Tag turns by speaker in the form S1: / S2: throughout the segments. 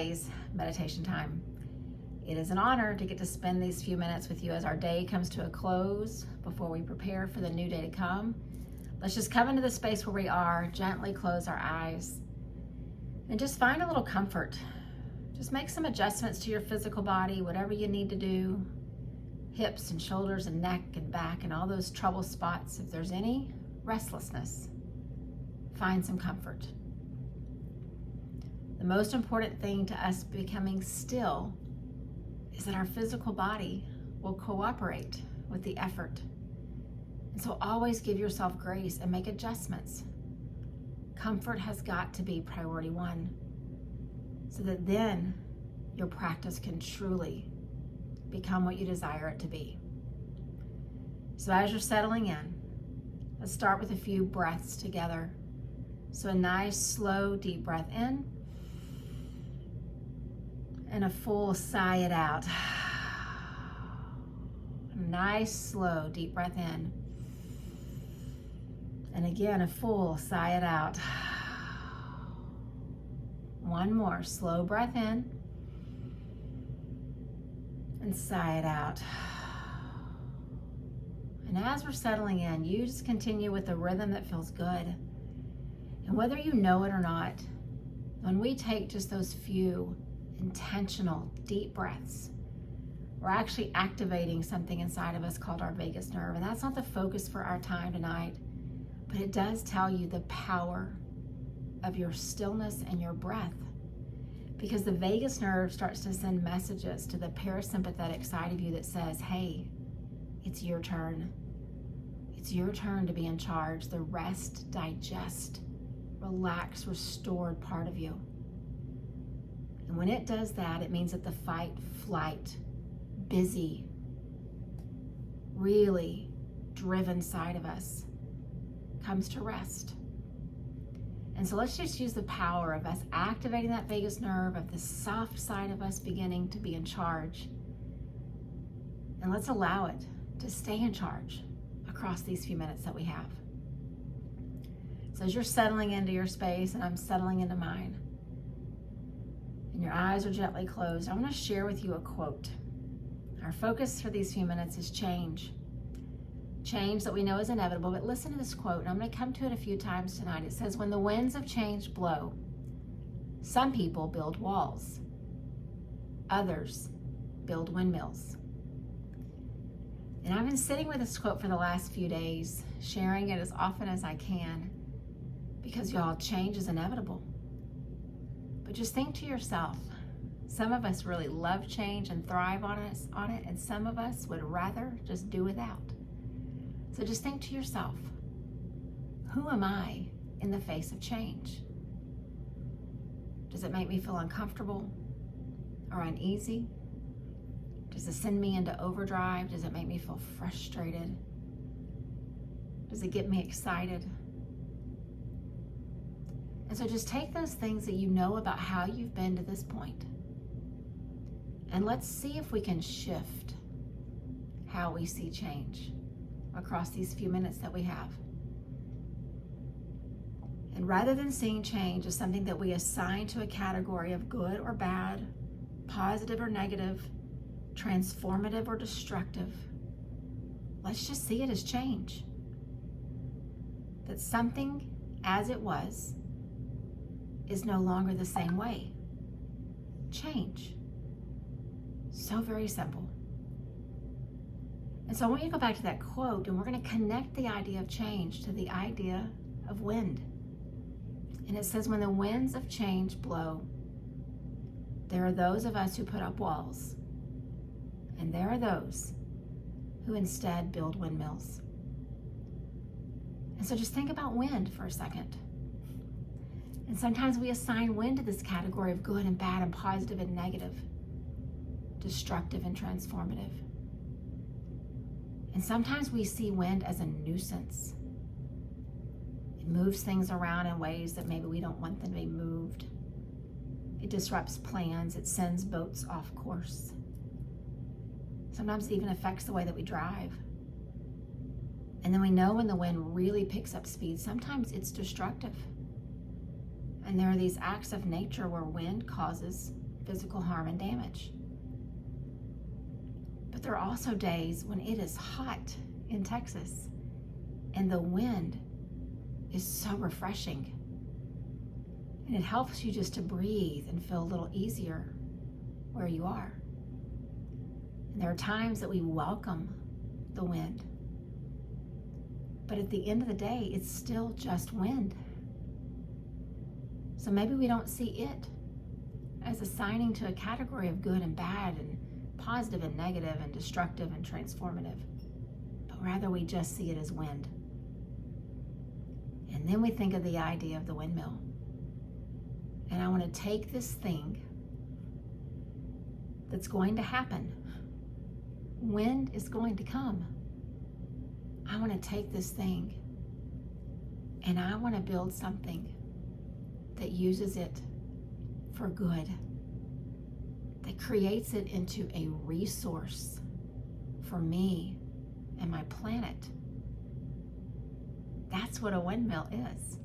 S1: today's meditation time. It is an honor to get to spend these few minutes with you as our day comes to a close before we prepare for the new day to come. Let's just come into the space where we are, gently close our eyes, and just find a little comfort. Just make some adjustments to your physical body, whatever you need to do. Hips and shoulders and neck and back and all those trouble spots. If there's any restlessness, find some comfort. The most important thing to us becoming still is that our physical body will cooperate with the effort. And so always give yourself grace and make adjustments. Comfort has got to be priority one, so that then your practice can truly become what you desire it to be. So as you're settling in, let's start with a few breaths together. So a nice, slow, deep breath in, and a full sigh it out. A nice, slow, deep breath in. And again, a full sigh it out. One more slow breath in and sigh it out. And as we're settling in, you just continue with a rhythm that feels good. And whether you know it or not, when we take just those few intentional deep breaths, we're actually activating something inside of us called our vagus nerve. And that's not the focus for our time tonight, but it does tell you the power of your stillness and your breath, because the vagus nerve starts to send messages to the parasympathetic side of you that says, hey, it's your turn. It's your turn to be in charge. The rest, digest, relax, restored part of you. And when it does that, it means that the fight, flight, busy, really driven side of us comes to rest. And so let's just use the power of us activating that vagus nerve, of the soft side of us beginning to be in charge. And let's allow it to stay in charge across these few minutes that we have. So as you're settling into your space and I'm settling into mine, and your eyes are gently closed, I want to share with you a quote. Our focus for these few minutes is change. Change that we know is inevitable, but listen to this quote, and I'm going to come to it a few times tonight. It says, when the winds of change blow, some people build walls, others build windmills. And I've been sitting with this quote for the last few days, sharing it as often as I can, because y'all, change is inevitable. But just think to yourself, some of us really love change and thrive on it, and some of us would rather just do without. So just think to yourself, who am I in the face of change? Does it make me feel uncomfortable or uneasy? Does it send me into overdrive? Does it make me feel frustrated? Does it get me excited? And so just take those things that you know about how you've been to this point, and let's see if we can shift how we see change across these few minutes that we have. And rather than seeing change as something that we assign to a category of good or bad, positive or negative, transformative or destructive, let's just see it as change. That something as it was is no longer the same way. Change. So very simple. And so I want you to go back to that quote, and we're going to connect the idea of change to the idea of wind. And it says, when the winds of change blow, there are those of us who put up walls, and there are those who instead build windmills. And so just think about wind for a second. And sometimes we assign wind to this category of good and bad and positive and negative, destructive and transformative. And sometimes we see wind as a nuisance. It moves things around in ways that maybe we don't want them to be moved. It disrupts plans. It sends boats off course. Sometimes it even affects the way that we drive. And then we know when the wind really picks up speed, sometimes it's destructive. And there are these acts of nature where wind causes physical harm and damage. But there are also days when it is hot in Texas and the wind is so refreshing. And it helps you just to breathe and feel a little easier where you are. And there are times that we welcome the wind. But at the end of the day, it's still just wind. So maybe we don't see it as assigning to a category of good and bad and positive and negative and destructive and transformative, but rather we just see it as wind. And then we think of the idea of the windmill. And I want to take this thing that's going to happen. Wind is going to come. I want to take this thing and I want to build something that uses it for good, that creates it into a resource for me and my planet. That's what a windmill is.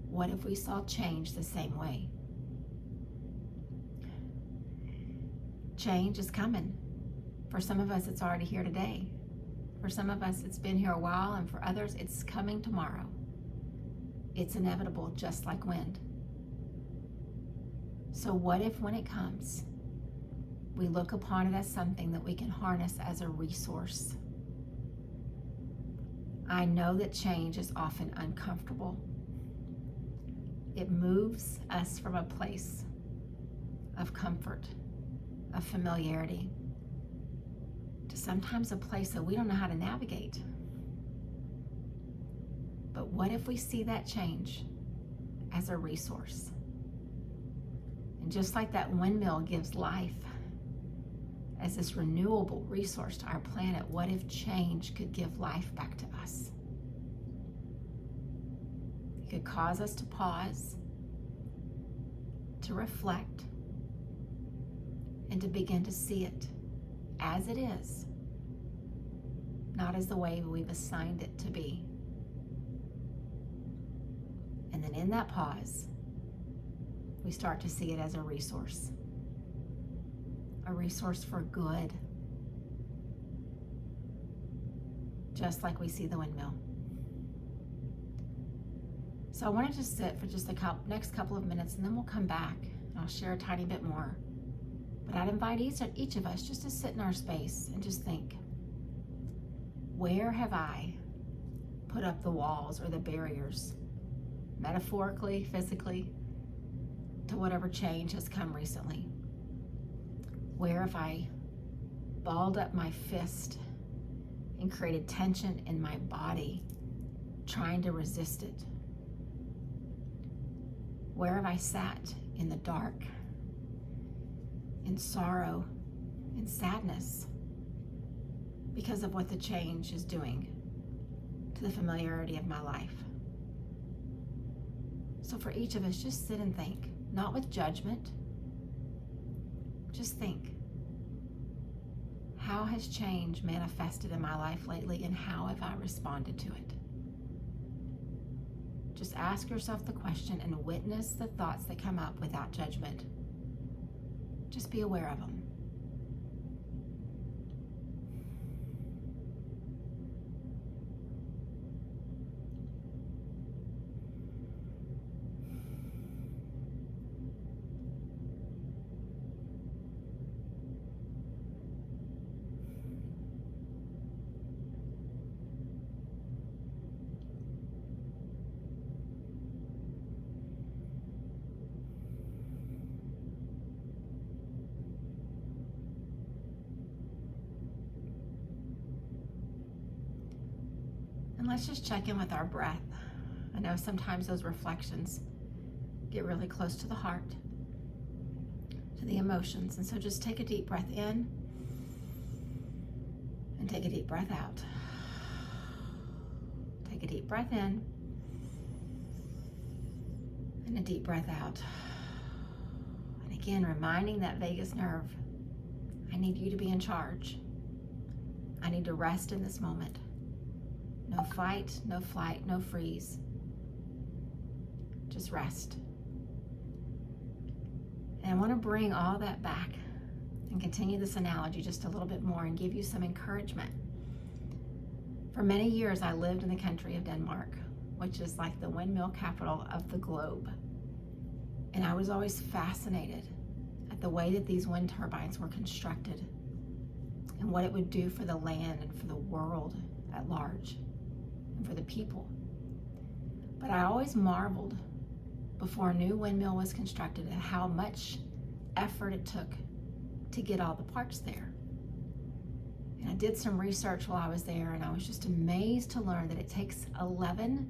S1: What if we saw change the same way? Change is coming. For some of us, it's already here today. For some of us, it's been here a while, and for others, it's coming tomorrow. It's inevitable, just like wind. So what if when it comes, we look upon it as something that we can harness as a resource? I know that change is often uncomfortable. It moves us from a place of comfort, of familiarity, to sometimes a place that we don't know how to navigate. But what if we see that change as a resource? And just like that windmill gives life as this renewable resource to our planet, what if change could give life back to us? It could cause us to pause, to reflect, and to begin to see it as it is, not as the way we've assigned it to be. And then in that pause, we start to see it as a resource for good, just like we see the windmill. So I want to just sit for just the next couple of minutes, and then we'll come back and I'll share a tiny bit more. But I'd invite each of us just to sit in our space and just think, where have I put up the walls or the barriers, metaphorically, physically, to whatever change has come recently? Where have I balled up my fist and created tension in my body, trying to resist it? Where have I sat in the dark, in sorrow, in sadness, because of what the change is doing to the familiarity of my life? So for each of us, just sit and think, not with judgment. Just think, how has change manifested in my life lately, and how have I responded to it? Just ask yourself the question and witness the thoughts that come up without judgment. Just be aware of them. And let's just check in with our breath. I know sometimes those reflections get really close to the heart, to the emotions. And so just take a deep breath in and take a deep breath out. Take a deep breath in and a deep breath out. And again, reminding that vagus nerve, I need you to be in charge. I need to rest in this moment. No fight, no flight, no freeze. Just rest. And I want to bring all that back and continue this analogy just a little bit more and give you some encouragement. For many years, I lived in the country of Denmark, which is like the windmill capital of the globe. And I was always fascinated at the way that these wind turbines were constructed and what it would do for the land and for the world at large and for the people. But I always marveled before a new windmill was constructed at how much effort it took to get all the parts there. And I did some research while I was there, and I was just amazed to learn that it takes 11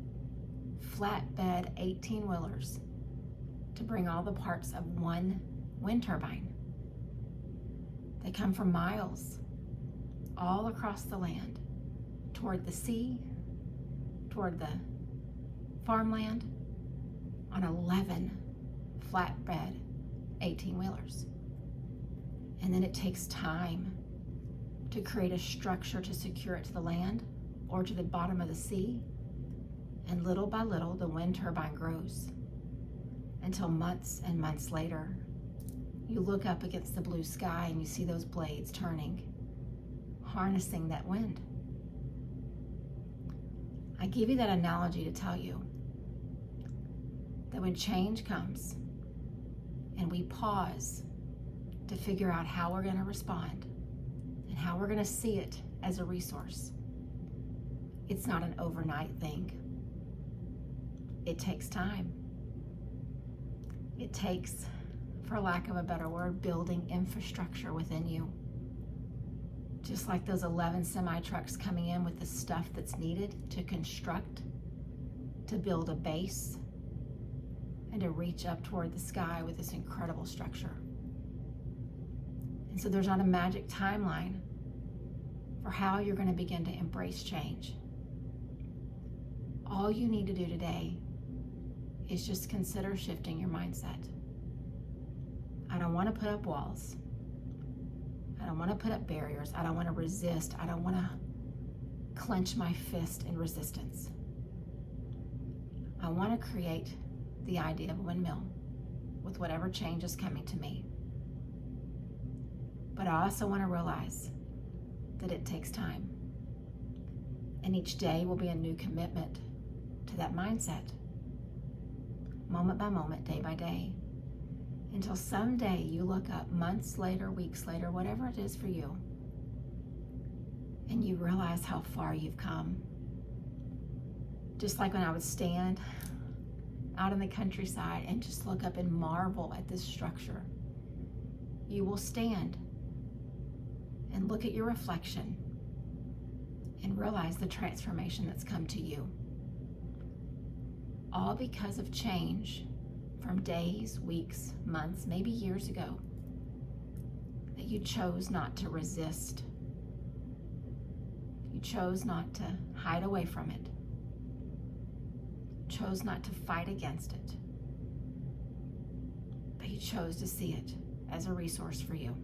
S1: flatbed 18-wheelers to bring all the parts of one wind turbine. They come from miles all across the land, toward the sea, toward the farmland, on 11 flatbed 18-wheelers. And then it takes time to create a structure to secure it to the land or to the bottom of the sea. And little by little, the wind turbine grows until months and months later, you look up against the blue sky and you see those blades turning, harnessing that wind. I give you that analogy to tell you that when change comes and we pause to figure out how we're going to respond and how we're going to see it as a resource, it's not an overnight thing. It takes time. It takes, for lack of a better word, building infrastructure within you. Just like those 11 semi-trucks coming in with the stuff that's needed to construct, to build a base, and to reach up toward the sky with this incredible structure. And so there's not a magic timeline for how you're going to begin to embrace change. All you need to do today is just consider shifting your mindset. I don't want to put up walls. I don't want to put up barriers. I don't want to resist. I don't want to clench my fist in resistance. I want to create the idea of a windmill with whatever change is coming to me. But I also want to realize that it takes time. And each day will be a new commitment to that mindset. Moment by moment, day by day, until someday you look up months later, weeks later, whatever it is for you, and you realize how far you've come. Just like when I would stand out in the countryside and just look up and marvel at this structure, you will stand and look at your reflection and realize the transformation that's come to you. All because of change from days, weeks, months, maybe years ago, that you chose not to resist. You chose not to hide away from it. Chose not to fight against it. But you chose to see it as a resource for you.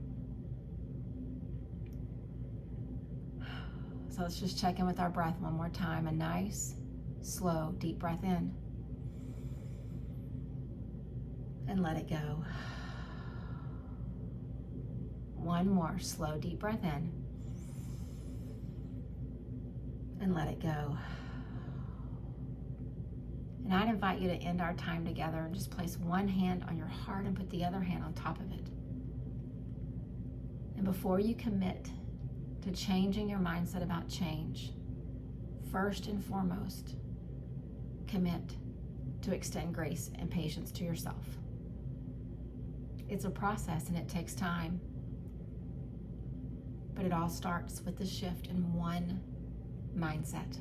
S1: So let's just check in with our breath one more time. A nice, slow, deep breath in. And let it go. One more slow, deep breath in. And let it go. And I'd invite you to end our time together and just place one hand on your heart and put the other hand on top of it. And before you commit to changing your mindset about change, first and foremost, commit to extend grace and patience to yourself. It's a process and it takes time, but it all starts with the shift in one mindset.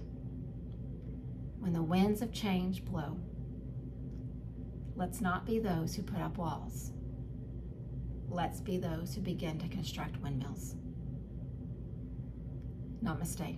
S1: When the winds of change blow, let's not be those who put up walls. Let's be those who begin to construct windmills. Namaste.